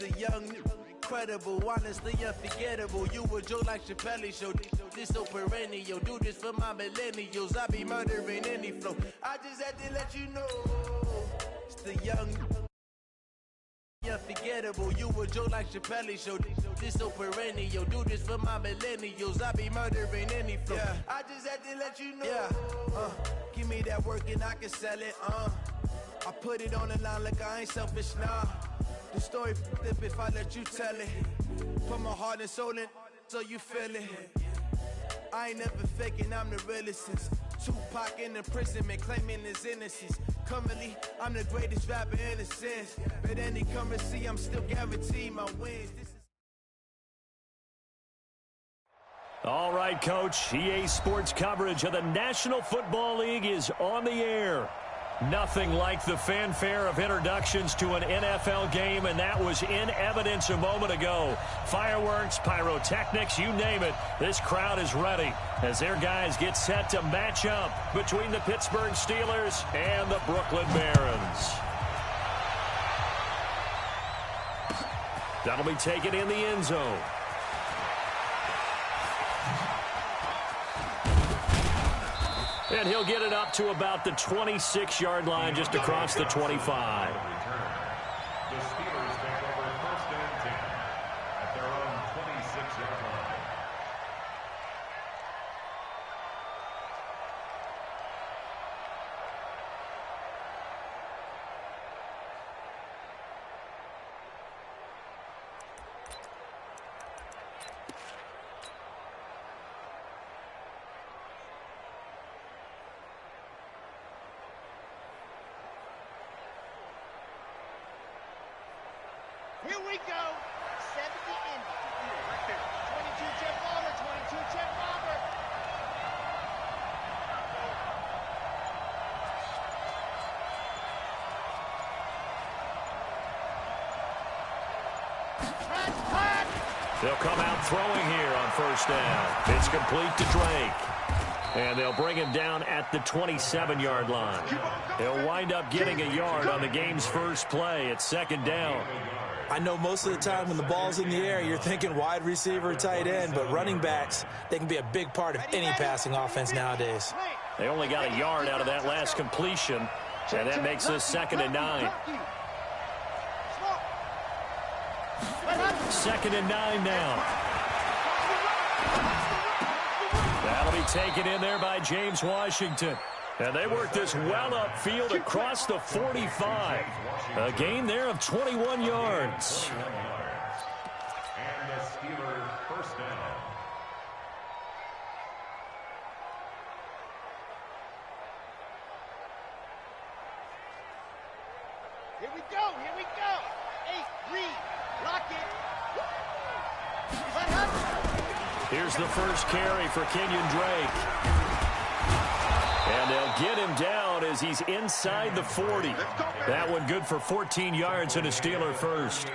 the young, incredible, honestly unforgettable. You a joke like Chappelle Show. This so perennial. Do this for my millennials. I be murdering any flow. I just had to let you know. It's the young, unforgettable. You a joke like Chappelle Show. This so perennial. Do this for my millennials. I be murdering any flow. Yeah. I just had to let you know. Yeah. Give me that work and I can sell it. I put it on the line like I ain't selfish, nah. The story flip if I let you tell it. Put my heart and soul in so you feel it. I ain't never faking, I'm the realest since Tupac in imprisonment, claiming his innocence. Currently, I'm the greatest rapper in a sense. But any currency, I'm still guaranteed my wins. All right, Coach. EA Sports coverage of the National Football League is on the air. Nothing like the fanfare of introductions to an NFL game, and that was in evidence a moment ago. Fireworks, pyrotechnics, you name it. This crowd is ready as their guys get set to match up between the Pittsburgh Steelers and the Brooklyn Barons. That'll be taken in the end zone. And he'll get it up to about the 26-yard line, just across the 25. The Steelers take over 1st and 10 at their own 26-yard line. Here we go. 70 Indy. 22 Jeff Lawler, 22 Jeff Robert. They'll come out throwing here on 1st down. It's complete to Drake. And they'll bring him down at the 27-yard line. He'll wind up getting a yard on the game's first play. It's 2nd down. I know most of the time when the ball's in the air, you're thinking wide receiver, tight end, but running backs, they can be a big part of any passing offense nowadays. They only got a yard out of that last completion, and that makes this 2nd and 9. 2nd and 9 now. That'll be taken in there by James Washington. And they work this well upfield across the 45. A gain there of 21 yards. And the Steelers 1st down. Here we go. Here we go. 8, read. Lock it. Here's the first carry for Kenyon Drake. And they'll get him down as he's inside the 40. That one good for 14 yards and a Steeler first.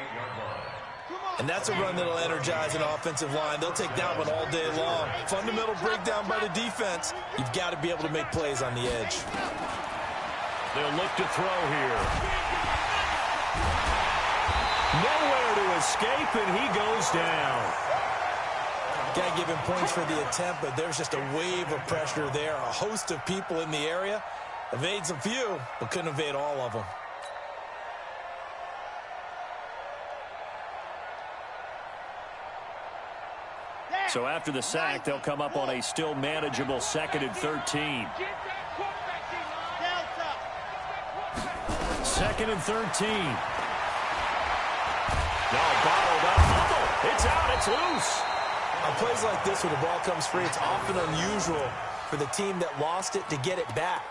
And that's a run that'll energize an offensive line. They'll take that one all day long. Fundamental breakdown by the defense. You've got to be able to make plays on the edge. They'll look to throw here. Nowhere to escape, and he goes down. Got to give him points for the attempt, but there's just a wave of pressure there. A host of people in the area. Evades a few, but couldn't evade all of them. So after the sack, they'll come up on a still manageable 2nd and 13. 2nd and 13. No, bottled up. Fumble. It's out. It's loose. On plays like this where the ball comes free, it's often unusual for the team that lost it to get it back.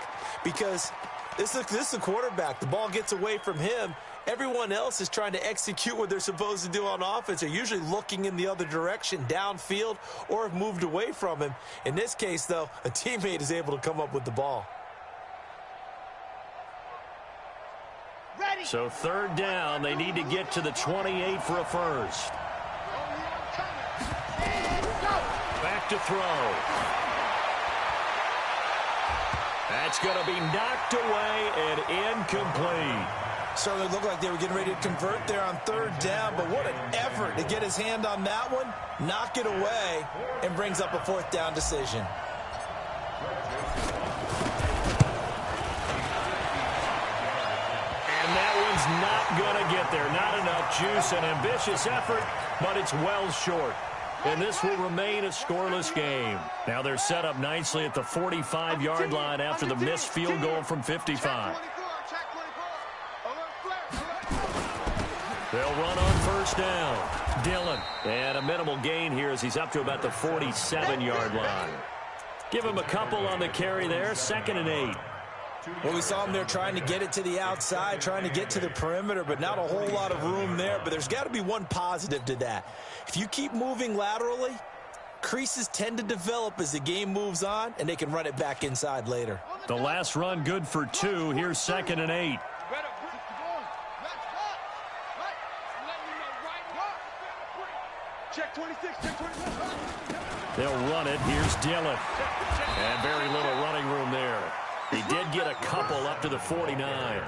Because this is the quarterback. The ball gets away from him. Everyone else is trying to execute what they're supposed to do on offense. They're usually looking in the other direction, downfield, or have moved away from him. In this case, though, a teammate is able to come up with the ball. So 3rd down, they need to get to the 28 for a first. Back to throw. That's going to be knocked away and incomplete. Certainly looked like they were getting ready to convert there on third down, but what an effort to get his hand on that one, knock it away, and brings up a fourth down decision. And that one's not going to get there. Not enough juice, an ambitious effort, but it's well short. And this will remain a scoreless game. Now they're set up nicely at the 45-yard line after the missed field goal from 55. They'll run on first down. Dillon. And a minimal gain here as he's up to about the 47-yard line. Give him a couple on the carry there. 2nd and 8. Well, we saw him there trying to get it to the outside, trying to get to the perimeter, but not a whole lot of room there. But there's got to be one positive to that. If you keep moving laterally, creases tend to develop as the game moves on, and they can run it back inside later. The last run good for 2. Here's 2nd and 8. Check 26, check 26. They'll run it. Here's Dillon. And very little running room there. He did get a couple up to the 49.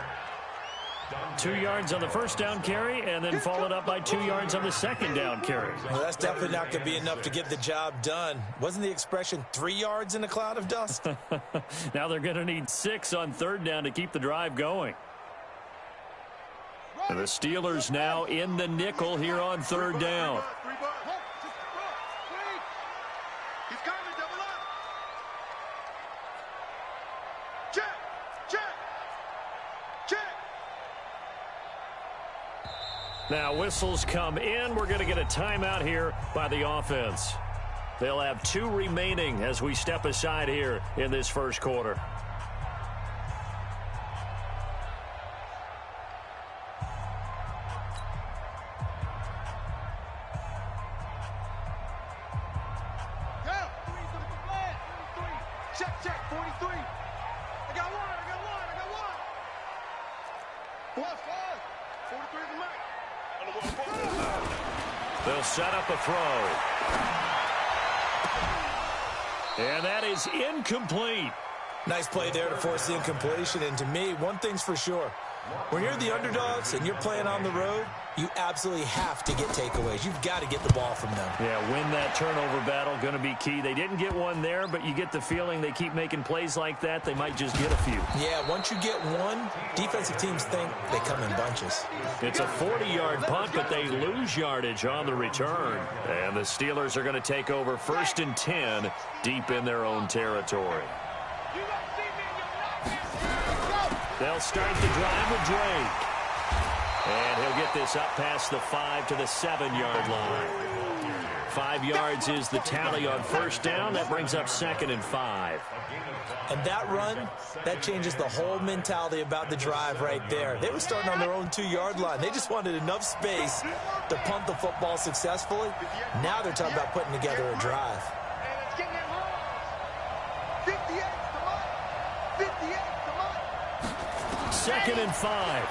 2 yards on the first down carry, and then followed up by 2 yards on the second down carry. Well, that's definitely not going to be enough to get the job done. Wasn't the expression 3 yards in a cloud of dust? Now they're going to need 6 on third down to keep the drive going. And the Steelers now in the nickel here on third down. He's coming, double up. Check, check, check. Now whistles come in. We're going to get a timeout here by the offense. They'll have 2 remaining as we step aside here in this first quarter. Check, 43. I got one. Plus 5. 43 is the max. They'll set up a throw. And that is incomplete. Nice play there to force the incompletion. And to me, one thing's for sure. When you're the underdogs and you're playing on the road, you absolutely have to get takeaways. You've got to get the ball from them. Yeah, win that turnover battle, going to be key. They didn't get one there, but you get the feeling they keep making plays like that, they might just get a few. Yeah, once you get one, defensive teams think they come in bunches. It's a 40-yard punt, but they lose yardage on the return. And the Steelers are going to take over 1st and 10 deep in their own territory. They'll start the drive with Drake. And he'll get this up past the 5 to the 7-yard line. 5 yards is the tally on first down. That brings up 2nd and 5. And that run, that changes the whole mentality about the drive right there. They were starting on their own 2-yard line. They just wanted enough space to punt the football successfully. Now they're talking about putting together a drive. And it's getting in wrong. 58 to Mike. 58 to Mike. 2nd and 5.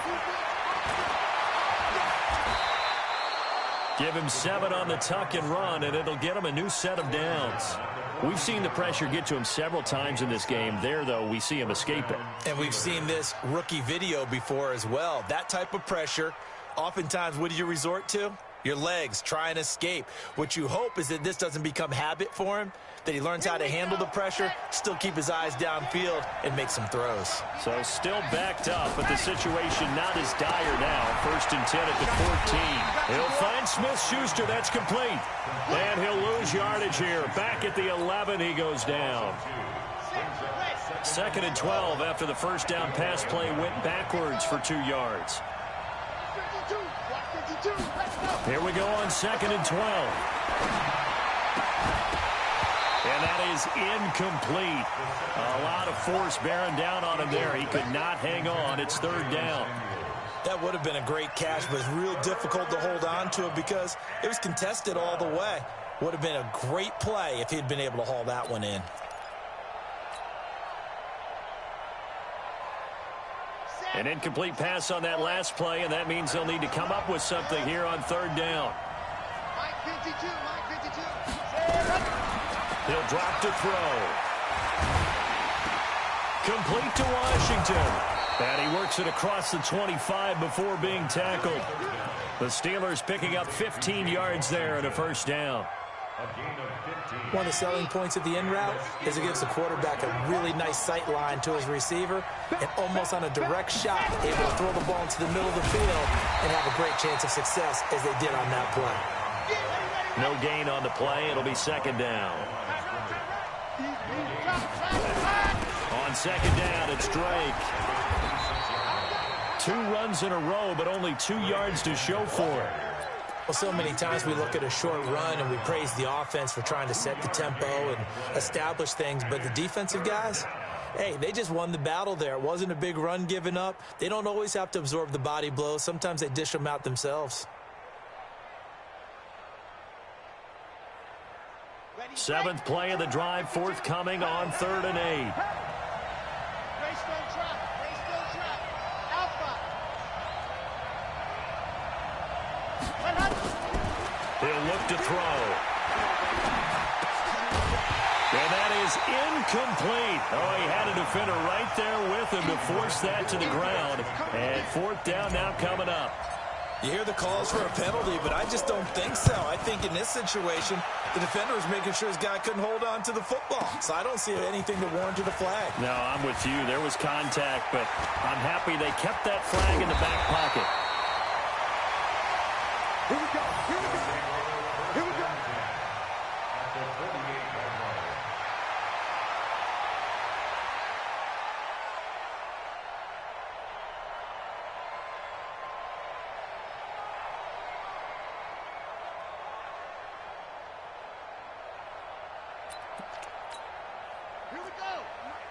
Give him 7 on the tuck and run, and it'll get him a new set of downs. We've seen the pressure get to him several times in this game. There, though, we see him escape it. And we've seen this rookie video before as well. That type of pressure, oftentimes, what do you resort to? Your legs, try and escape. What you hope is that this doesn't become habit for him, that he learns how to handle the pressure, still keep his eyes downfield, and make some throws. So still backed up, but the situation not as dire now. 1st and 10 at the 14. He'll find Smith-Schuster. That's complete. And he'll lose yardage here. Back at the 11, he goes down. 2nd and 12 after the first down pass play went backwards for 2 yards. Here we go on 2nd and 12. And that is incomplete. A lot of force bearing down on him there. He could not hang on. It's 3rd down. That would have been a great catch, but it's real difficult to hold on to it because it was contested all the way. Would have been a great play if he'd been able to haul that one in. An incomplete pass on that last play, and that means they'll need to come up with something here on 3rd down. Mike 52, Mike 52. He'll drop to throw. Complete to Washington. And he works it across the 25 before being tackled. The Steelers picking up 15 yards there and a first down. One of the selling points of the in route is it gives the quarterback a really nice sight line to his receiver and almost on a direct shot able to throw the ball into the middle of the field and have a great chance of success as they did on that play. No gain on the play. It'll be second down. On second down, it's Drake. 2 runs in a row, but only 2 yards to show for it. Well, so many times we look at a short run and we praise the offense for trying to set the tempo and establish things, but the defensive guys, hey, they just won the battle there. It wasn't a big run given up. They don't always have to absorb the body blows. Sometimes they dish them out themselves. 7th play of the drive, forthcoming on 3rd and 8. He'll look to throw. And that is incomplete. Oh, he had a defender right there with him to force that to the ground. And 4th down now coming up. You hear the calls for a penalty, but I just don't think so. I think in this situation, the defender was making sure his guy couldn't hold on to the football. So I don't see anything to warrant a flag. No, I'm with you. There was contact, but I'm happy they kept that flag in the back pocket. Here we go. Here we go. Here we go. Here we go.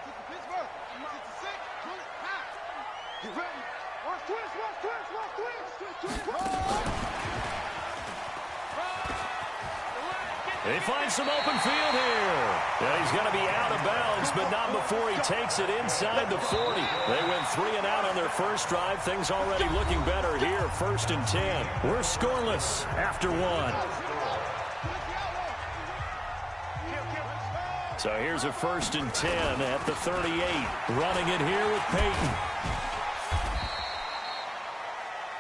To the Pittsburgh. To the 6. Pass. Get ready. Watch twist. Watch twist. Watch twist. They find some open field here. Yeah, he's going to be out of bounds, but not before he takes it inside the 40. They went 3 and out on their first drive. Things already looking better here. 1st and 10. We're scoreless after 1. So here's a 1st and 10 at the 38. Running it here with Peyton.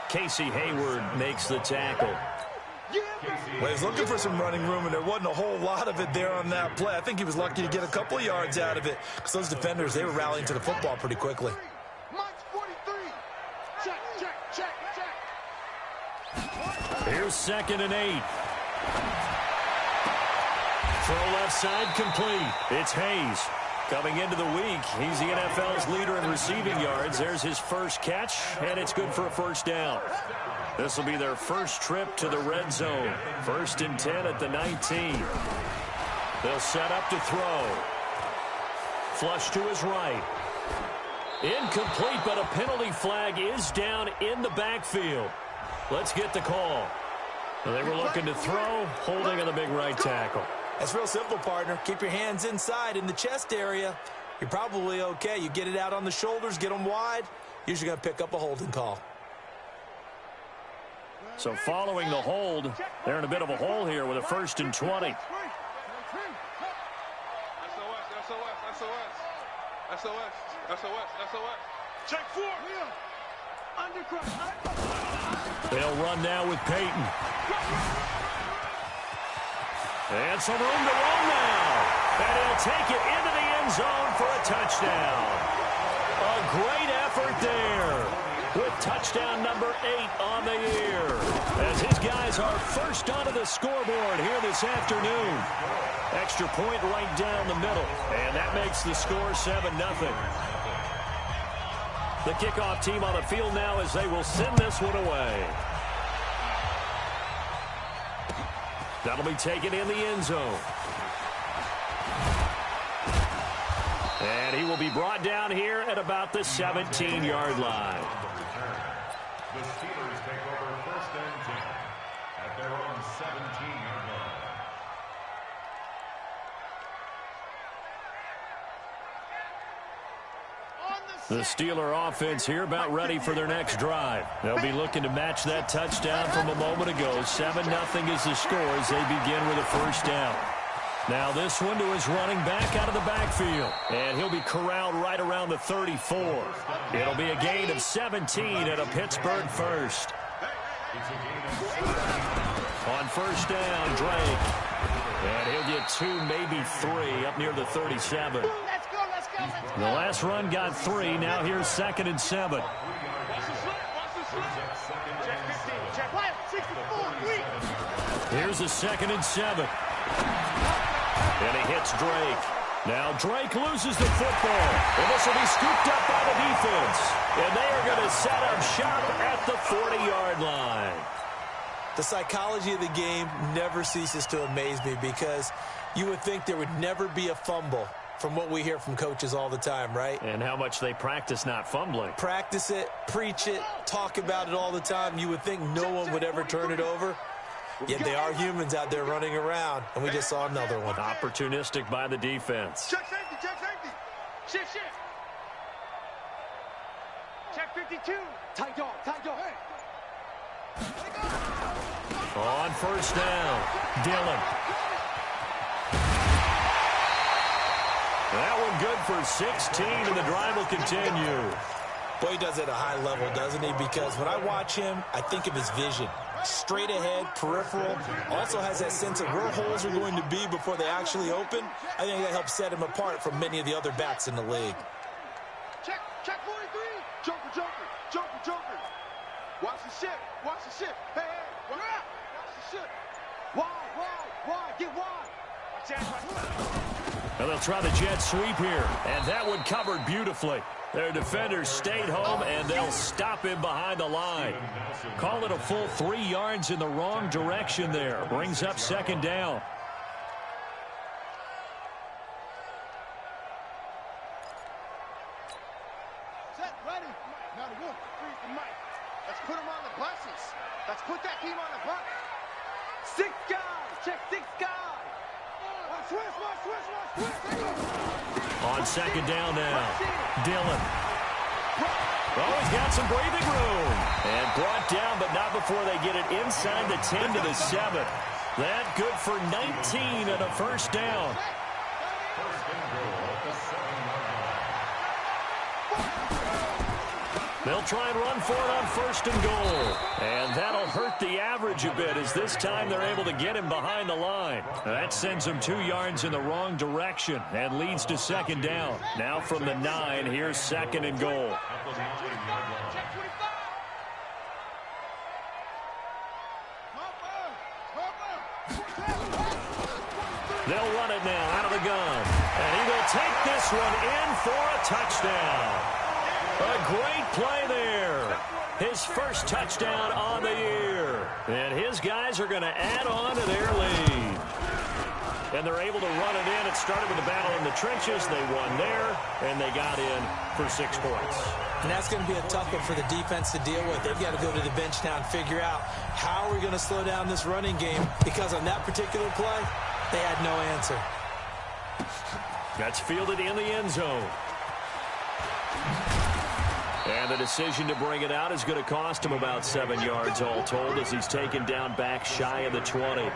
Casey Hayward makes the tackle. Well, he was looking for some running room, and there wasn't a whole lot of it there on that play. I think he was lucky to get a couple yards out of it because those defenders, they were rallying to the football pretty quickly. Here's 2nd and 8. Throw left side complete. It's Hayes. Coming into the week, he's the NFL's leader in receiving yards. There's his first catch, and it's good for a first down. This will be their first trip to the red zone. 1st and 10 at the 19. They'll set up to throw. Flush to his right. Incomplete, but a penalty flag is down in the backfield. Let's get the call. They were looking to throw, holding on the big right tackle. That's real simple, partner. Keep your hands inside in the chest area. You're probably okay. You get it out on the shoulders, get them wide. Usually going to pick up a holding call. So following the hold, they're in a bit of a hole here with a 1st and 20. Check 4. They'll run now with Peyton. And some room to run now. And he'll take it into the end zone for a touchdown. A great effort there, with touchdown number 8 on the year, as his guys are first onto the scoreboard here this afternoon. Extra point right down the middle, and that makes the score 7-0. The kickoff team on the field now as they will send this one away. That'll be taken in the end zone. And he will be brought down here at about the 17-yard line. The Steelers take over 1st and 10 at their own 17-yard line. The Steeler offense here about ready for their next drive. They'll be looking to match that touchdown from a moment ago. 7-0 is the score as they begin with a first down. Now this one to his running back out of the backfield. And he'll be corralled right around the 34. It'll be a gain of 17 and a Pittsburgh first. On first down, Drake. And he'll get 2, maybe 3 up near the 37. Let's go, let's go, let's go. The last run got 3. Now here's 2nd and 7. Watch the slip, watch the slip. Check 15, check 64, 3. Here's a 2nd and 7. And he hits Drake. Now Drake loses the football. And this will be scooped up by the defense. And they are going to set up shop at the 40-yard line. The psychology of the game never ceases to amaze me because you would think there would never be a fumble from what we hear from coaches all the time, right? And how much they practice not fumbling. Practice it, preach it, talk about it all the time. You would think no one would ever turn it over. Yet they are humans out there running around, and we just saw another one. Opportunistic by the defense. Check safety, check safety. Shift, shift. Check 52. Tight dog, tight dog. Hey. On first down, Dillon. That one good for 16, and the drive will continue. Boy, he does it at a high level, doesn't he? Because when I watch him, I think of his vision. Straight ahead, peripheral. Also has that sense of where holes are going to be before they actually open. I think that helps set him apart from many of the other backs in the league. Check 43. Joker, joker, joker, joker. Watch the ship, watch the ship. Hey, hey, watch the ship. Wide, get wide. Watch that, watch that. Well, they'll try the jet sweep here, and that one covered beautifully. Their defenders stayed home, and they'll stop him behind the line. Call it a full 3 yards in the wrong direction there. Brings up 2nd down. Set, ready. Now the wolf, freeze the mic. Let's put him on the buses. Let's put that team on the bus. 6 guys, check 6 guys. Switch. On 2nd down now, Dillon. Oh, he's got some breathing room. And brought down, but not before they get it inside the 10 to the 7. That good for 19 and a first down. They'll try and run for it on 1st and goal. And that'll hurt the average a bit as this time they're able to get him behind the line. That sends him 2 yards in the wrong direction and leads to 2nd down. Now from the 9, here's 2nd and goal. They'll run it now out of the gun. And he will take this one in for a touchdown. A great play there. His first touchdown on the year. And his guys are going to add on to their lead. And they're able to run it in. It started with a battle in the trenches. They won there, and they got in for 6 points. And that's going to be a tough one for the defense to deal with. They've got to go to the bench now and figure out how are we going to slow down this running game, because on that particular play, they had no answer. That's fielded in the end zone. And the decision to bring it out is going to cost him about 7 yards all told as he's taken down back shy of the 20.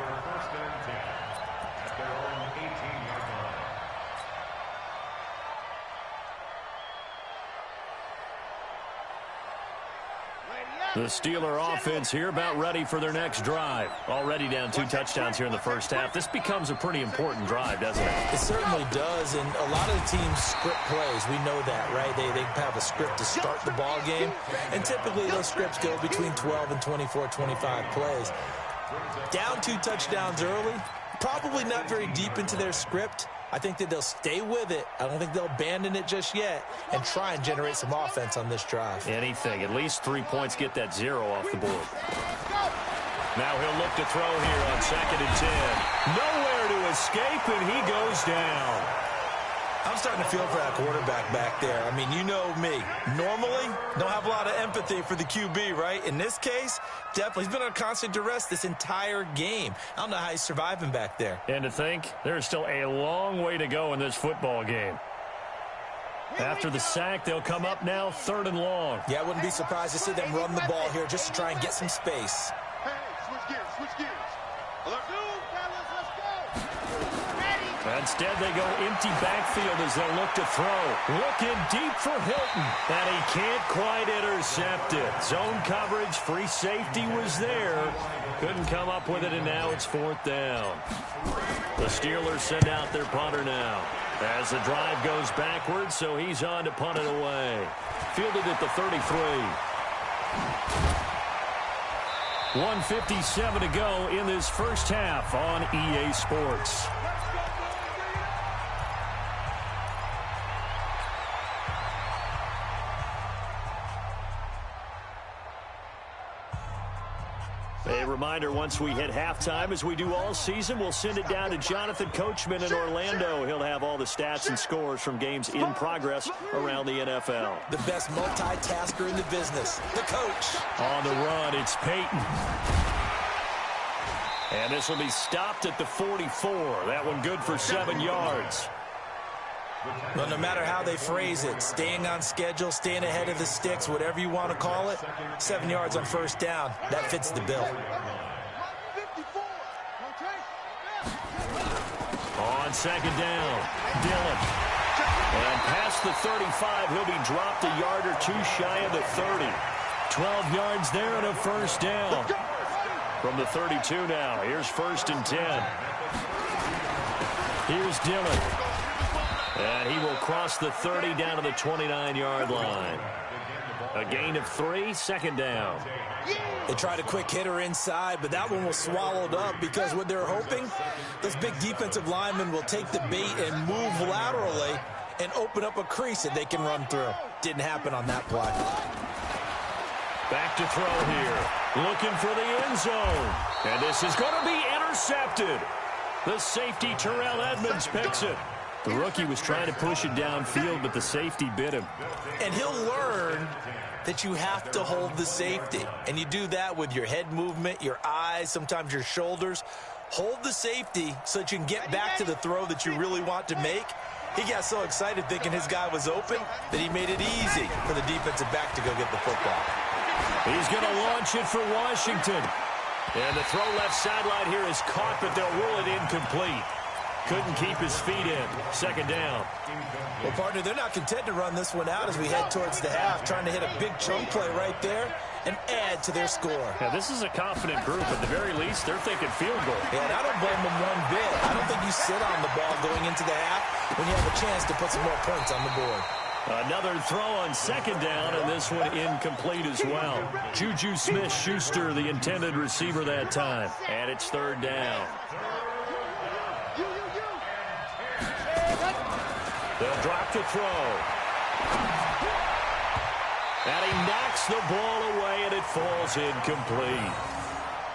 The Steeler offense here about ready for their next drive. Already down 2 touchdowns here in the first half. This becomes a pretty important drive, doesn't it? It certainly does, and a lot of the teams script plays. We know that, right? They have a script to start the ball game, and typically those scripts go between 12 and 24, 25 plays. Down 2 touchdowns early, probably not very deep into their script. I think that they'll stay with it. I don't think they'll abandon it just yet and try and generate some offense on this drive. Anything. At least 3 points, get that 0 off the board. Now he'll look to throw here on 2nd and 10. Nowhere to escape, and he goes down. I'm starting to feel for that quarterback back there. I mean, you know me. Normally, don't have a lot of empathy for the QB, right? In this case, definitely. He's been on constant duress this entire game. I don't know how he's surviving back there. And to think, there's still a long way to go in this football game. After the sack, they'll come up now 3rd and long. Yeah, I wouldn't be surprised to see them run the ball here just to try and get some space. Hey, switch gears, switch gears. Let's go, fellas, let's go. Ready. Instead, they go empty backfield as they'll look to throw. Looking deep for Hilton, and he can't quite intercept it. Zone coverage, free safety was there. Couldn't come up with it, and now it's 4th down. The Steelers send out their punter now. As the drive goes backwards, so he's on to punt it away. Fielded at the 33. 1:57 to go in this first half on EA Sports. A reminder, once we hit halftime, as we do all season, we'll send it down to Jonathan Coachman in Orlando. He'll have all the stats and scores from games in progress around the NFL. The best multitasker in the business, the coach. On the run, it's Peyton. And this will be stopped at the 44. That one good for 7 yards. Well, no matter how they phrase it, staying on schedule, staying ahead of the sticks, whatever you want to call it, 7 yards on first down, that fits the bill. On second down, Dillon. And past the 35, he'll be dropped a yard or two shy of the 30. 12 yards there and a first down. From the 32 now, here's 1st and 10. Here's Dillon. And he will cross the 30 down to the 29-yard line. A gain of 3, 2nd down. They tried a quick hitter inside, but that one was swallowed up because what they're hoping, those big defensive linemen will take the bait and move laterally and open up a crease that they can run through. Didn't happen on that play. Back to throw here. Looking for the end zone. And this is going to be intercepted. The safety, Terrell Edmonds, picks it. The rookie was trying to push it downfield, but the safety bit him. And he'll learn that you have to hold the safety. And you do that with your head movement, your eyes, sometimes your shoulders. Hold the safety so that you can get back to the throw that you really want to make. He got so excited thinking his guy was open that he made it easy for the defensive back to go get the football. He's going to launch it for Washington. And the throw left sideline here is caught, but they'll rule it incomplete. Couldn't keep his feet in. 2nd down. Well, partner, they're not content to run this one out as we head towards the half, trying to hit a big chunk play right there and add to their score. Yeah, this is a confident group. At the very least, they're thinking field goal. Yeah, and I don't blame them one bit. I don't think you sit on the ball going into the half when you have a chance to put some more points on the board. Another throw on 2nd down, and this one incomplete as well. Juju Smith-Schuster, the intended receiver that time. And it's 3rd down. They'll drop the throw. And he knocks the ball away, and it falls incomplete.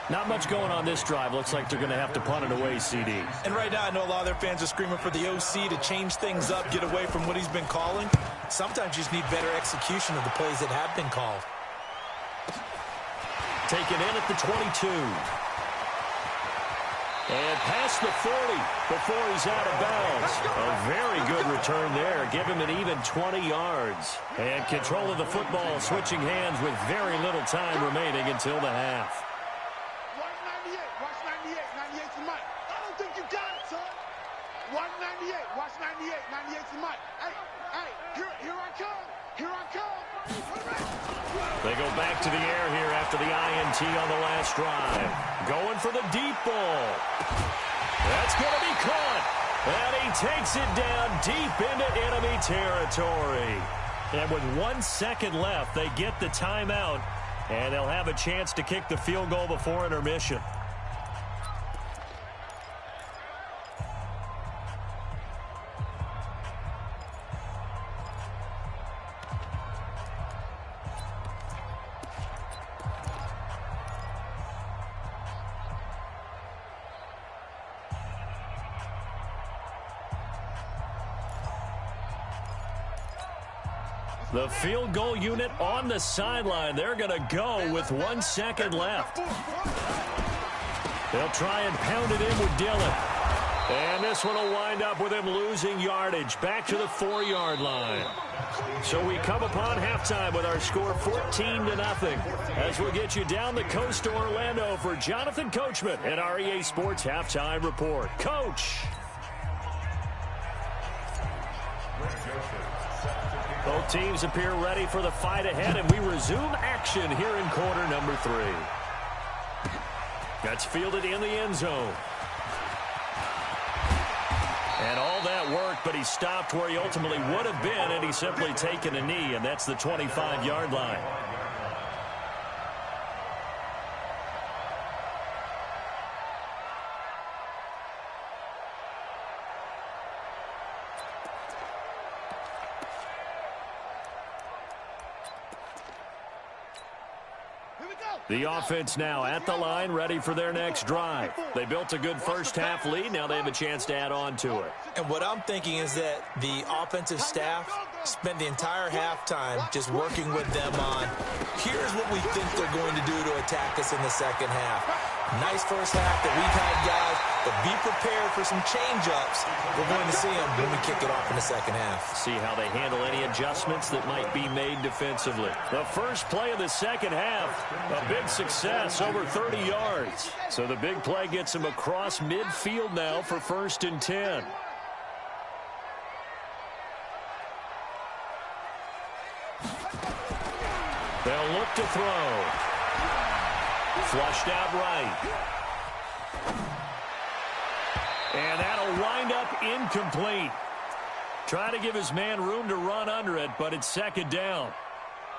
Not much going on this drive. Looks like they're going to have to punt it away, CD. And right now, I know a lot of their fans are screaming for the OC to change things up, get away from what he's been calling. Sometimes you just need better execution of the plays that have been called. Taken in at the 22. And past the 40 before he's out of bounds. A very good return there. Give him an even 20 yards. And control of the football, switching hands with very little time remaining until the half. Watch 98. Watch 98. 98's the mic. I don't think you got it, son. Watch 98. Watch 98. 98's the mic. Hey, here I come. Here I come. They go back to the air here after the INT on the last drive. Going for the deep ball. That's going to be caught. And he takes it down deep into enemy territory. And with 1 second left, they get the timeout. And they'll have a chance to kick the field goal before intermission. The field goal unit on the sideline. They're going to go with 1 second left. They'll try and pound it in with Dillon. And this one will wind up with him losing yardage back to the 4-yard line. So we come upon halftime with our score 14-0. As we'll get you down the coast to Orlando for Jonathan Coachman at our EA Sports Halftime Report. Coach. Both teams appear ready for the fight ahead, and we resume action here in quarter number 3. That's fielded in the end zone. And all that work, but he stopped where he ultimately would have been, and he's simply taken a knee, and that's the 25-yard line. The offense now at the line, ready for their next drive. They built a good first-half lead. Now they have a chance to add on to it. And what I'm thinking is that the offensive staff spent the entire halftime just working with them on, here's what we think they're going to do to attack us in the second half. Nice first half that we've had, guys, but be prepared for some change-ups. We're going to see them when we kick it off in the second half. See how they handle any adjustments that might be made defensively. The first play of the second half, a big success, over 30 yards. So the big play gets him across midfield now for 1st and 10. They'll look to throw. Flushed out right. And that'll wind up incomplete. Try to give his man room to run under it, but it's 2nd down.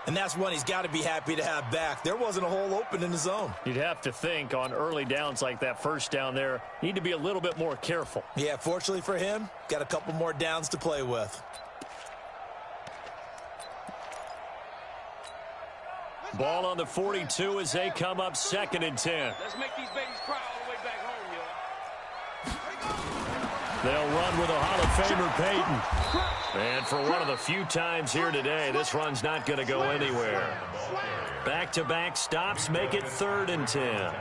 And that's one he's got to be happy to have back. There wasn't a hole open in the zone. You'd have to think on early downs like that, first down there, need to be a little bit more careful. Yeah, fortunately for him, got a couple more downs to play with. Ball on the 42 as they come up 2nd and 10. Let's make these babies cry all the way back home, yo. They'll run with a Hall of Famer, Peyton. And for one of the few times here today, this run's not going to go anywhere. Back-to-back stops make it 3rd and 10.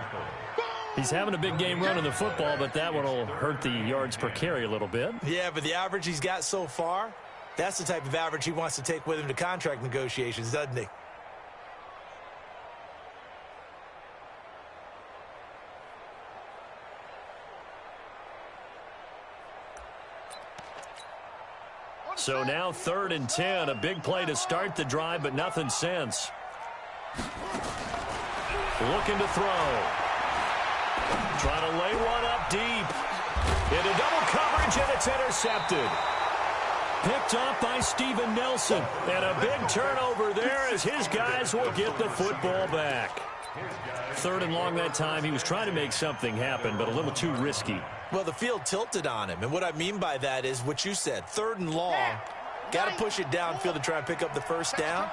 He's having a big game running the football, but that one will hurt the yards per carry a little bit. Yeah, but the average he's got so far, that's the type of average he wants to take with him to contract negotiations, doesn't he? So now 3rd and 10, a big play to start the drive, but nothing since. Looking to throw. Trying to lay one up deep. Into double coverage, and it's intercepted. Picked off by Steven Nelson. And a big turnover there as his guys will get the football back. 3rd and long that time. He was trying to make something happen, but a little too risky. Well, the field tilted on him, and what I mean by that is what you said, 3rd and long, got to push it downfield to try and pick up the first down.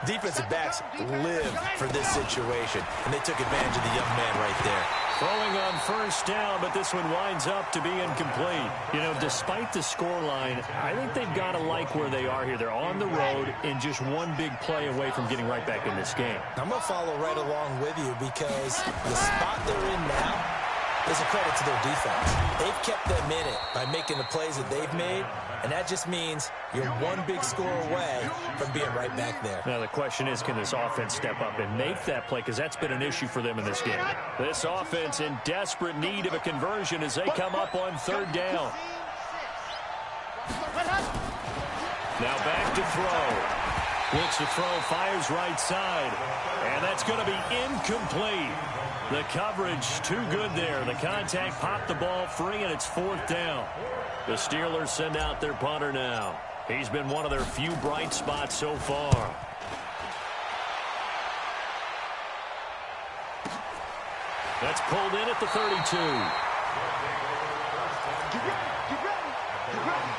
Defensive backs live for this situation, and they took advantage of the young man right there. Throwing on 1st down, but this one winds up to be incomplete. You know, despite the scoreline, I think they've got to like where they are here. They're on the road and just one big play away from getting right back in this game. I'm going to follow right along with you because the spot they're in now is a credit to their defense. They've kept them in it by making the plays that they've made, and that just means you're one big score away from being right back there. Now the question is, can this offense step up and make that play? Because that's been an issue for them in this game. This offense in desperate need of a conversion as they come up on 3rd down. Now back to throw. Looks to throw, fires right side. And that's going to be incomplete. The coverage too good there. The contact popped the ball free, and it's 4th down. The Steelers send out their punter now. He's been one of their few bright spots so far. That's pulled in at the 32. Get ready, get ready, get ready.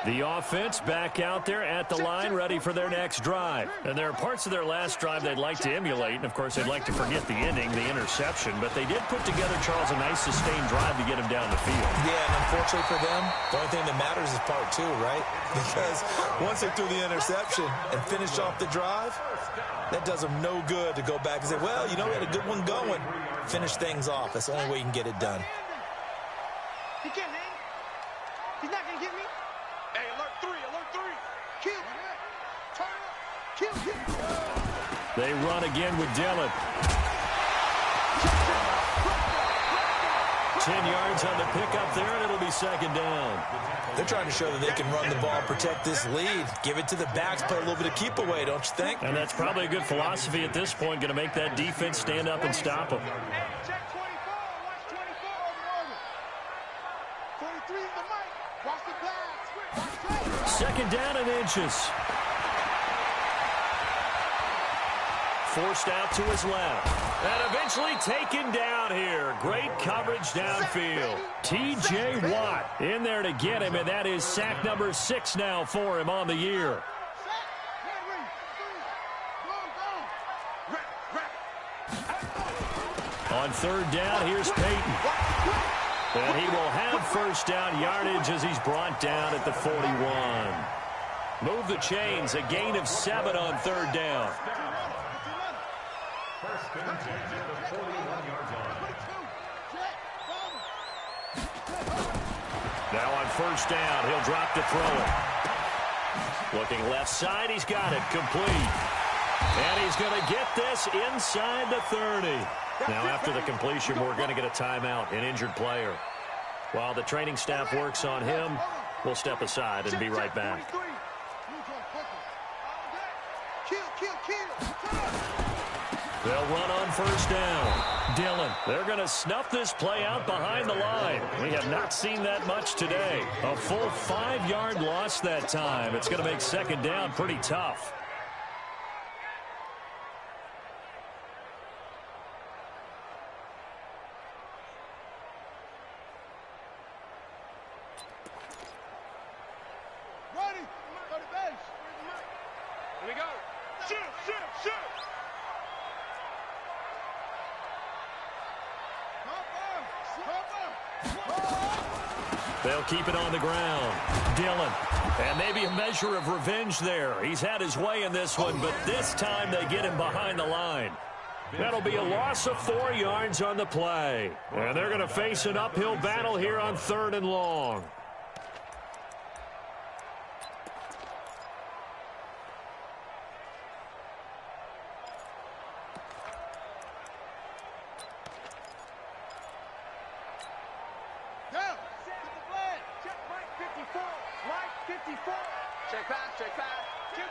The offense back out there at the line, ready for their next drive. And there are parts of their last drive they'd like to emulate, and of course they'd like to forget the ending, the interception, but they did put together, Charles, a nice sustained drive to get him down the field. Yeah, and unfortunately for them, the only thing that matters is part 2, right? Because once they threw the interception and finished off the drive, that does them no good to go back and say, well, you know, we had a good one going. Finish things off. That's the only way you can get it done. He can't hang. He's not going to get me. Hey, alert, three. Alert three. Kill. Turn up. Kill. They run again with Dillon. 10 yards on the pickup there, and it'll be second down. They're trying to show that they can run the ball, protect this lead. Give it to the backs, play a little bit of keep away, don't you think? And that's probably a good philosophy at this point, going to make that defense stand up and stop them. Check 24. Watch 24 over. 23 is the mic. Watch the pass. Second down and inches. Forced out to his left. And eventually taken down here. Great coverage downfield. T.J. Watt in there to get him, and that is sack number 6 now for him on the year. On third down, here's Peyton. And he will have first down yardage as he's brought down at the 41. Move the chains, a gain of 7 on third down. First and 10 at the 41-yard line. Now on first down, he'll drop to throw it. Looking left side, he's got it, complete. And he's going to get this inside the 30. Now after the completion, we're going to get a timeout, an injured player. While the training staff works on him, we'll step aside and be right back. They'll run on first down. Dillon, they're going to snuff this play out behind the line. We have not seen that much today. A full 5-yard loss that time. It's going to make second down pretty tough. Ready? Go to base. Here we go. Shoot, shoot, shoot. They'll keep it on the ground. Dillon. And maybe a measure of revenge there. He's had his way in this one, but this time they get him behind the line. That'll be a loss of 4 yards on the play. And they're going to face an uphill battle here on third and long. Check pass, check pass. Hey,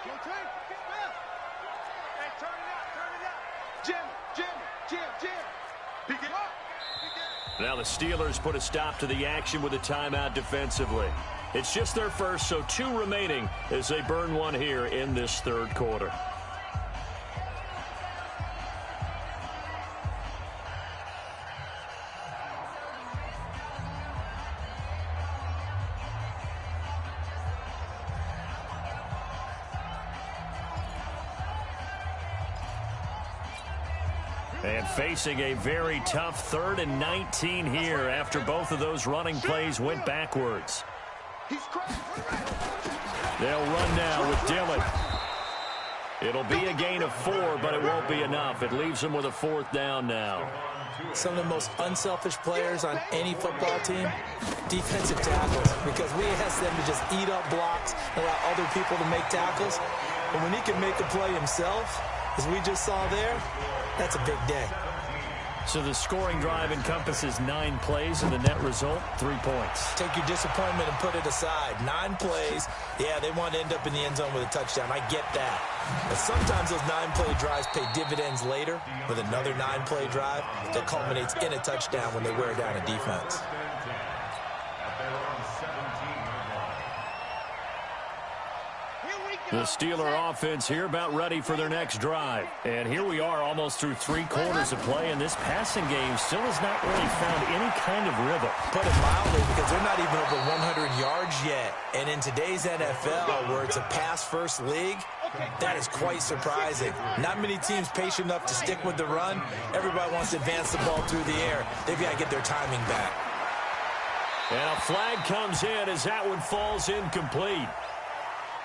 turn it up. Jim. Pick it up. Now the Steelers put a stop to the action with a timeout defensively. It's just their first, so 2 remaining as they burn one here in this third quarter. And facing a very tough 3rd and 19 here after both of those running plays went backwards. They'll run now with Dillon. It'll be a gain of 4, but it won't be enough. It leaves them with a 4th down now. Some of the most unselfish players on any football team, defensive tackles, because we ask them to just eat up blocks and allow other people to make tackles. But when he can make a play himself, as we just saw there, that's a big day. So the scoring drive encompasses 9 plays, and the net result, 3 points. Take your disappointment and put it aside. 9 plays. Yeah, they want to end up in the end zone with a touchdown. I get that. But sometimes those 9-play drives pay dividends later with another 9-play drive that culminates in a touchdown when they wear down a defense. The Steeler offense here about ready for their next drive. And here we are almost through 3 quarters of play, and this passing game still has not really found any kind of rhythm. Put it mildly, because they're not even over 100 yards yet. And in today's NFL, where it's a pass-first league, that is quite surprising. Not many teams patient enough to stick with the run. Everybody wants to advance the ball through the air. They've got to get their timing back. And a flag comes in as that one falls incomplete.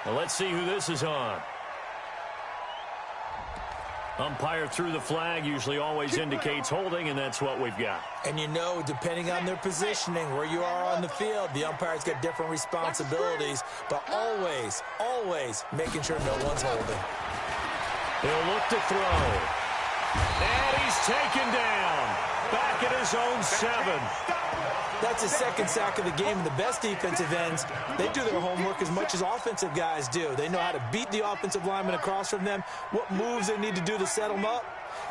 Well, let's see who this is on. Umpire threw the flag, usually always indicates holding, and that's what we've got. And you know, depending on their positioning, where you are on the field, the umpire's got different responsibilities, but always, always making sure no one's holding. He'll look to throw. And he's taken down. Back at his own 7. That's his second sack of the game. The best defensive ends, they do their homework as much as offensive guys do. They know how to beat the offensive lineman across from them, what moves they need to do to set them up.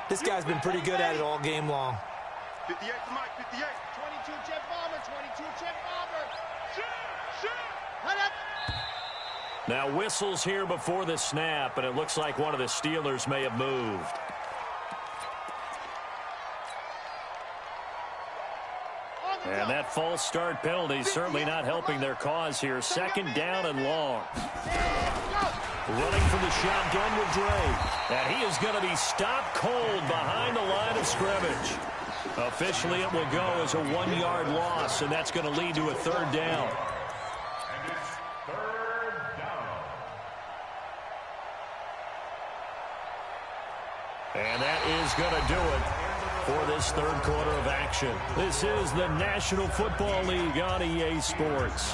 This guy's been pretty good at it all game long. 58 to Mike, 58. 22 jet bomber, 22 jet bomber. Now whistles here before the snap, and it looks like one of the Steelers may have moved. And that false start penalty is certainly not helping their cause here. Second down and long. Running from the shotgun with Drake. And he is going to be stopped cold behind the line of scrimmage. Officially, it will go as a 1-yard loss, and that's going to lead to a third down. And it's third down. And that is going to do it for this third quarter of action. This is the National Football League on EA Sports.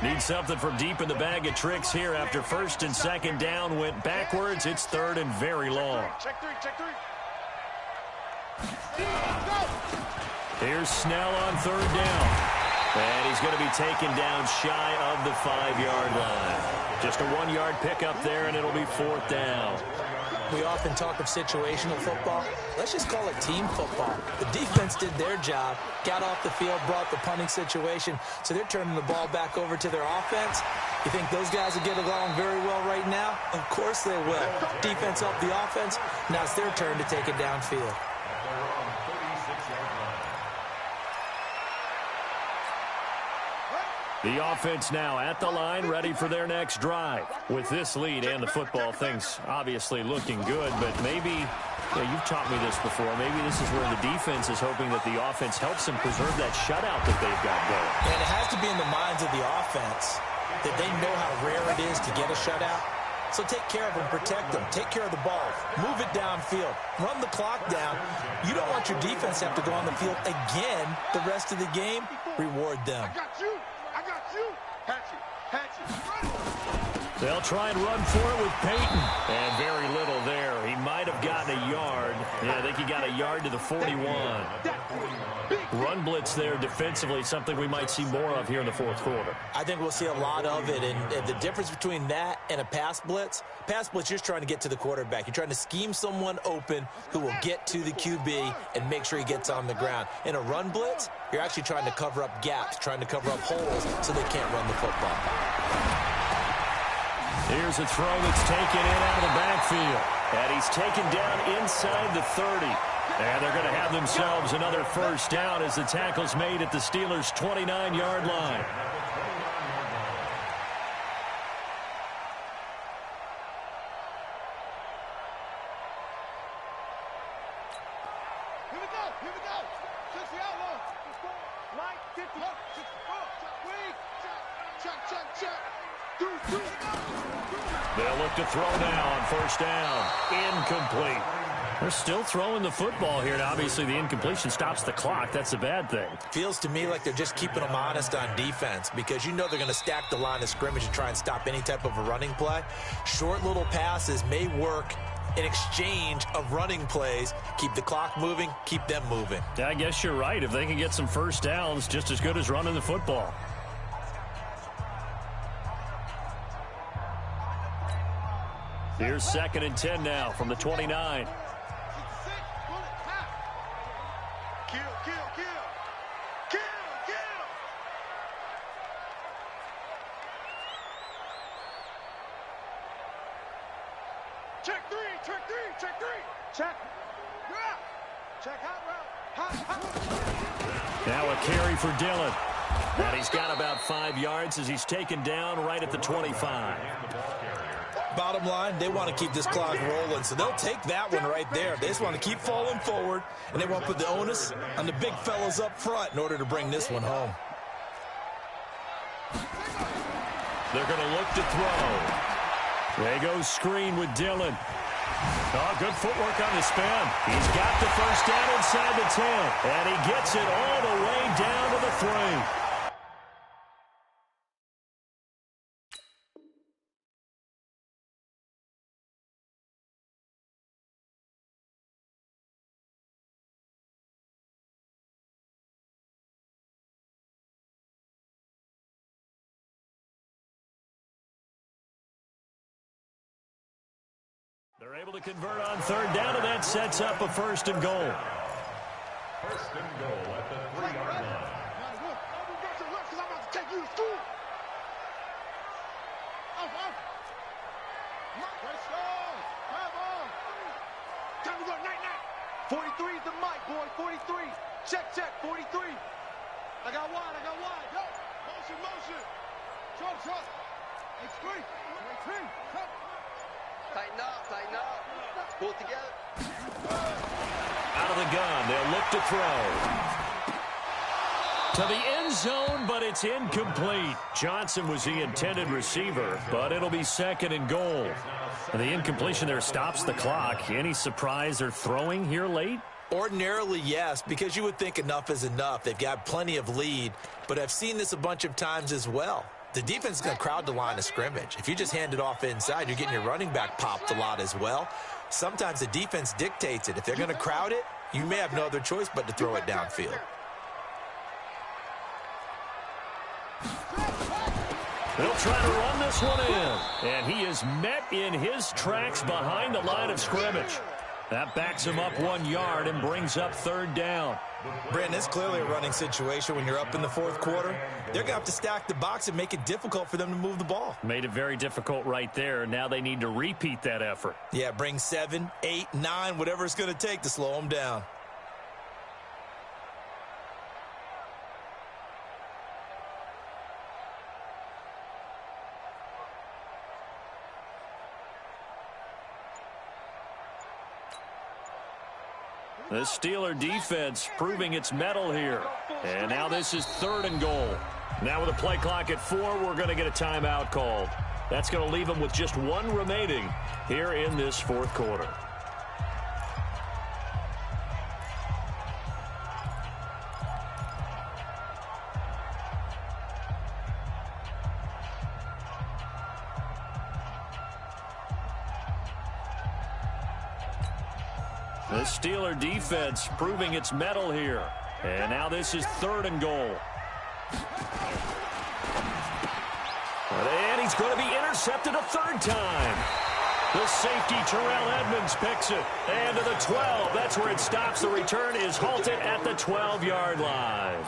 Need something from deep in the bag of tricks here after first and second down went backwards. It's third and very long. Check three, check three. Here's Snell on third down. And he's going to be taken down shy of the 5-yard line. Just a 1-yard pickup there, and it'll be fourth down. We often talk of situational football. Let's just call it team football. The defense did their job, got off the field, brought the punting situation, so they're turning the ball back over to their offense. You think those guys will get along very well right now? Of course they will. Defense helped the offense. Now it's their turn to take it downfield. The offense now at the line, ready for their next drive. With this lead and the football, things obviously looking good, but maybe, you've taught me this before, maybe this is where the defense is hoping that the offense helps them preserve that shutout that they've got going. And it has to be in the minds of the offense that they know how rare it is to get a shutout. So take care of them, protect them, take care of the ball, move it downfield, run the clock down. You don't want your defense to have to go on the field again the rest of the game. Reward them. I got you. Hatchet. They'll try and run for it with Peyton. And very little there. He might have gotten a yard. Yeah, I think he got a yard to the 41. Run blitz there defensively, something we might see more of here in the fourth quarter. I think we'll see a lot of it. And the difference between that and a pass blitz, you're just trying to get to the quarterback. You're trying to scheme someone open who will get to the QB and make sure he gets on the ground. In a run blitz, you're actually trying to cover up gaps, trying to cover up holes so they can't run the football. Here's a throw that's taken in out of the backfield. And he's taken down inside the 30. And they're going to have themselves another first down as the tackle's made at the Steelers' 29-yard line. Here we go. Six the outlaw. Mike, 50. Check. They'll look to throw now on first down. Incomplete. They're still throwing the football here, and obviously the incompletion stops the clock. That's a bad thing. Feels to me like they're just keeping them honest on defense because you know they're going to stack the line of scrimmage and try and stop any type of a running play. Short little passes may work in exchange of running plays. Keep the clock moving, keep them moving. Yeah, I guess you're right. If they can get some first downs, just as good as running the football. Here's second and 10 now from the 29. Now a carry for Dillon. And he's got about 5 yards as he's taken down right at the 25. Bottom line, they want to keep this clock rolling, so they'll take that one right there. They just want to keep falling forward, and they want to put the onus on the big fellas up front in order to bring this one home. They're going to look to throw. They go screen with Dillon. Oh, good footwork on the spin. He's got the first down inside the 10, and he gets it all the way down to the 3. They're able to convert on third down, and that sets up a 1st and goal. 1st and goal at the 3-yard line. I'm about to take you to school. Let's go. Come on. Time to go. Night. 43 is the mic, boy. 43. Check. 43. I got wide. Yo. Motion. Short. H3. Tighten up. Pull it together. Out of the gun, they'll look to throw. To the end zone, but it's incomplete. Johnson was the intended receiver, but it'll be 2nd and goal. And the incompletion there stops the clock. Any surprise they're throwing here late? Ordinarily, yes, because you would think enough is enough. They've got plenty of lead, but I've seen this a bunch of times as well. The defense is going to crowd the line of scrimmage. If you just hand it off inside, you're getting your running back popped a lot as well. Sometimes the defense dictates it. If they're going to crowd it, you may have no other choice but to throw it downfield. They'll try to run this one in, and he is met in his tracks behind the line of scrimmage. That backs him up 1 yard and brings up 3rd down. Brandon, it's clearly a running situation when you're up in the 4th quarter. They're going to have to stack the box and make it difficult for them to move the ball. Made it very difficult right there. Now they need to repeat that effort. Yeah, bring 7, 8, 9, whatever it's going to take to slow them down. The Steeler defense proving its mettle here. And now this is 3rd and goal. Now with a play clock at 4, we're going to get a timeout called. That's going to leave them with just 1 remaining here in this 4th quarter. The Steeler defense proving its mettle here. And now this is 3rd and goal. And he's going to be intercepted a 3rd time. The safety, Terrell Edmonds, picks it. And to the 12. That's where it stops. The return is halted at the 12-yard line.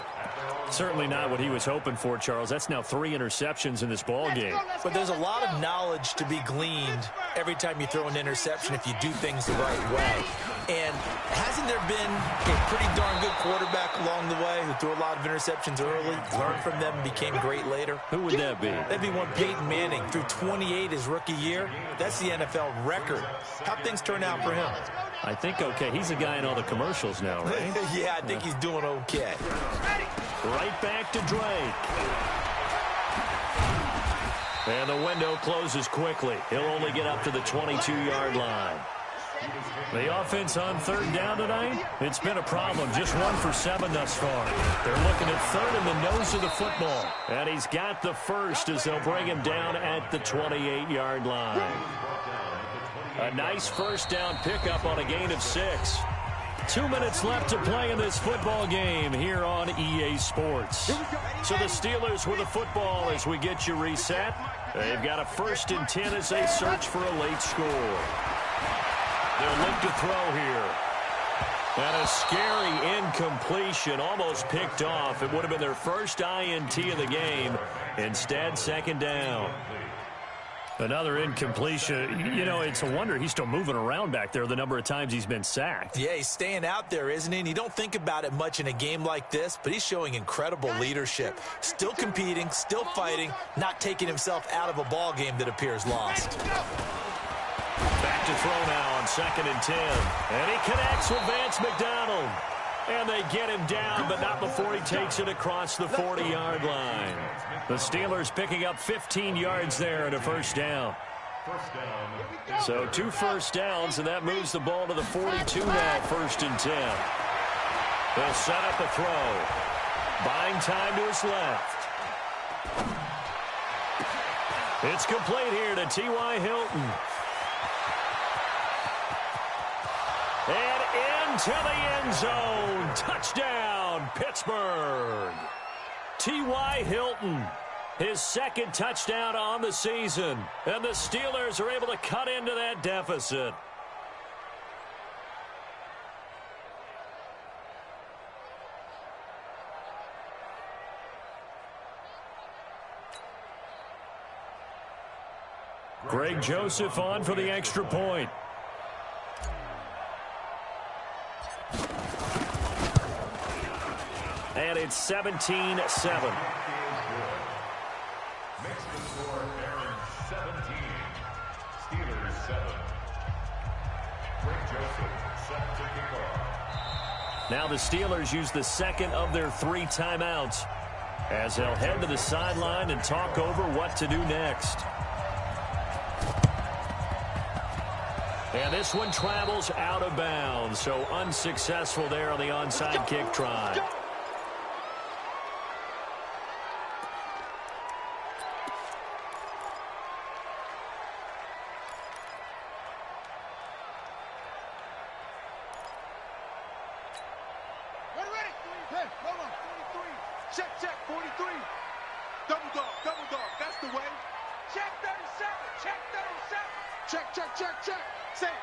Certainly not what he was hoping for, Charles. That's now 3 interceptions in this ball game. But there's a lot of knowledge to be gleaned every time you throw an interception if you do things the right way. And hasn't there been a pretty darn good quarterback along the way who threw a lot of interceptions early, learned from them, and became great later? Who would that be? That'd be one Peyton Manning. Threw 28 his rookie year. That's the NFL record. How'd things turn out for him? I think okay. He's a guy in all the commercials now, right? Yeah, I think he's doing okay. Right back to Drake. And the window closes quickly. He'll only get up to the 22-yard line. The offense on 3rd down tonight, it's been a problem. Just 1 for 7 thus far. They're looking at 3rd in the nose of the football. And he's got the 1st as they'll bring him down at the 28-yard line. A nice 1st down pickup on a gain of 6. 2 minutes left to play in this football game here on EA Sports. So the Steelers with the football as we get you reset. They've got a 1st and 10 as they search for a late score. They'll look to throw here. And a scary incompletion, almost picked off. It would have been their first INT of the game. Instead, 2nd down. Another incompletion. You know, it's a wonder he's still moving around back there the number of times he's been sacked. Yeah, he's staying out there, isn't he? And you don't think about it much in a game like this, but he's showing incredible leadership. Still competing, still fighting, not taking himself out of a ball game that appears lost. Back to throw now on 2nd and 10. And he connects with Vance McDonald. And they get him down, but not before he takes it across the 40-yard line. The Steelers picking up 15 yards there and a 1st down. First down. So 2 first downs, and that moves the ball to the 42 now, 1st and 10. They'll set up a throw. Buying time to his left. It's complete here to T.Y. Hilton. And into the end zone. Touchdown, Pittsburgh. T.Y. Hilton, his 2nd touchdown on the season. And the Steelers are able to cut into that deficit. Greg Joseph on for the extra point. And it's 17-7. Makes the score Aaron 17. Steelers 7. Greg Joseph set to kick off. Now the Steelers use the 2nd of their 3 timeouts as they'll head to the sideline and talk over what to do next. And this one travels out of bounds, so unsuccessful there on the onside kick try. Check, 43. Double dog, that's the way. Check 37, check. Say.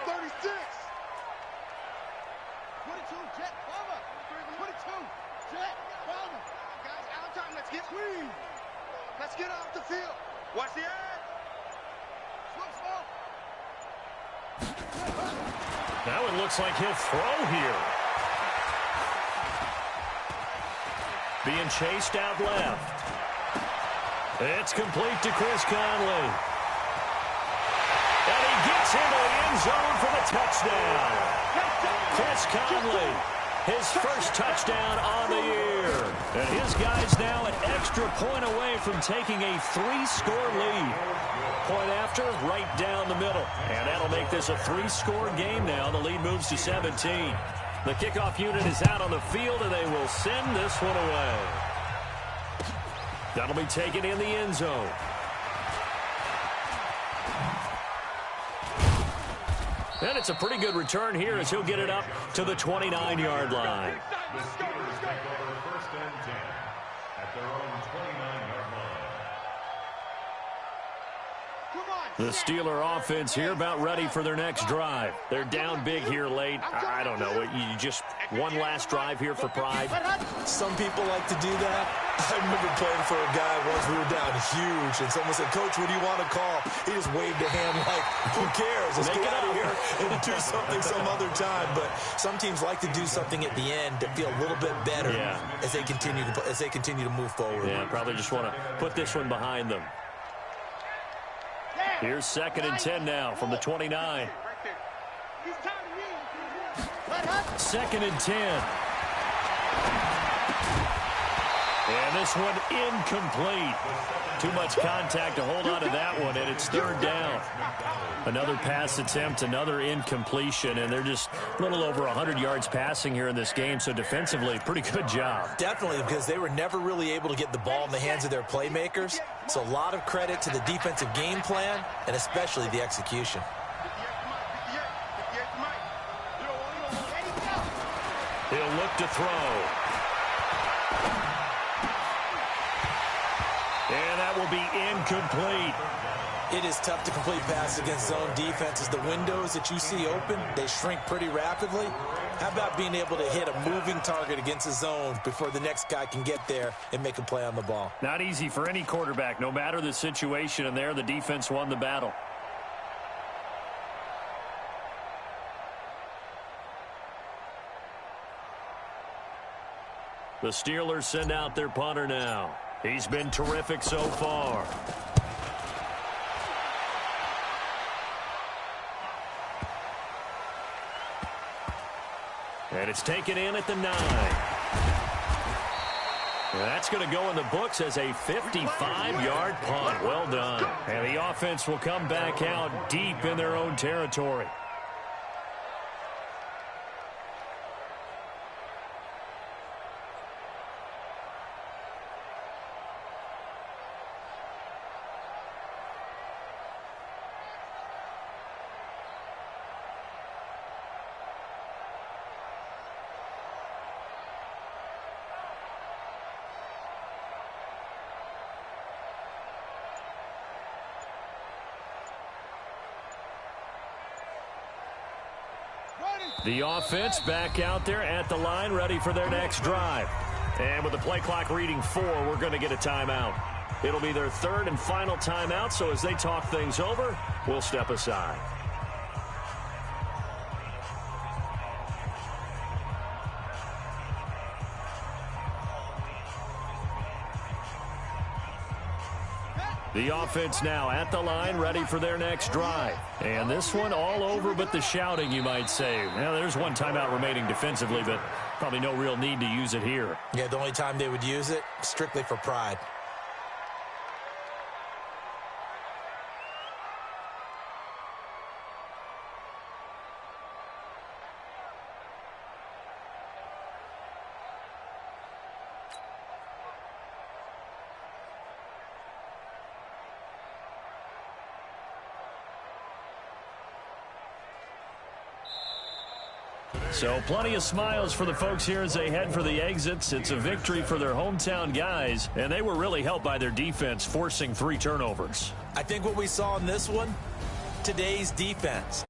36. 22, Jet, Bomber. 22, Jet, Bomber. Guys, out of time, let's get off the field. Watch the edge. Now it looks like he'll throw here. Being chased out left. It's complete to Chris Conley. And he gets into the end zone for the touchdown. Chris Conley, his first touchdown on the year. And his guys now an extra point away from taking a 3-score lead. Point after, right down the middle. And that'll make this a 3-score game now. The lead moves to 17. The kickoff unit is out on the field, and they will send this one away. That'll be taken in the end zone. And it's a pretty good return here as he'll get it up to the 29-yard line. The Steelers take over 1st and 10 at their own 29-yard line. The Steeler offense here about ready for their next drive. They're down big here late. I don't know. You just one last drive here for pride. Some people like to do that. I remember playing for a guy once. We were down huge, and someone said, "Coach, what do you want to call?" He just waved a hand like, "Who cares? Let's get out of here and do something some other time." But some teams like to do something at the end to feel a little bit better as they continue to move forward. Yeah, probably just want to put this one behind them. Here's 2nd and 10 now from the 29. 2nd and 10. And this one incomplete. Too much contact to hold on to that one, and it's 3rd down. Another pass attempt, another incompletion, and they're just a little over 100 yards passing here in this game, so defensively, pretty good job. Definitely, because they were never really able to get the ball in the hands of their playmakers. So a lot of credit to the defensive game plan, and especially the execution. He'll look to throw. And that will be incomplete. It is tough to complete passes against zone defenses. The windows that you see open, they shrink pretty rapidly. How about being able to hit a moving target against a zone before the next guy can get there and make a play on the ball? Not easy for any quarterback, no matter the situation, and there the defense won the battle. The Steelers send out their punter now. He's been terrific so far. And it's taken in at the 9. And that's going to go in the books as a 55-yard punt. Well done. offense will come back out deep in their own territory. The offense back out there at the line, ready for their next drive. And with the play clock reading 4, we're going to get a timeout. It'll be their third and final timeout, so as they talk things over, we'll step aside. The offense now at the line, ready for their next drive. And this one all over but the shouting, you might say. Well, there's one timeout remaining defensively, but probably no real need to use it here. Yeah, the only time they would use it, strictly for pride. So plenty of smiles for the folks here as they head for the exits. It's a victory for their hometown guys, and they were really helped by their defense, forcing 3 turnovers. I think what we saw in this one, today's defense.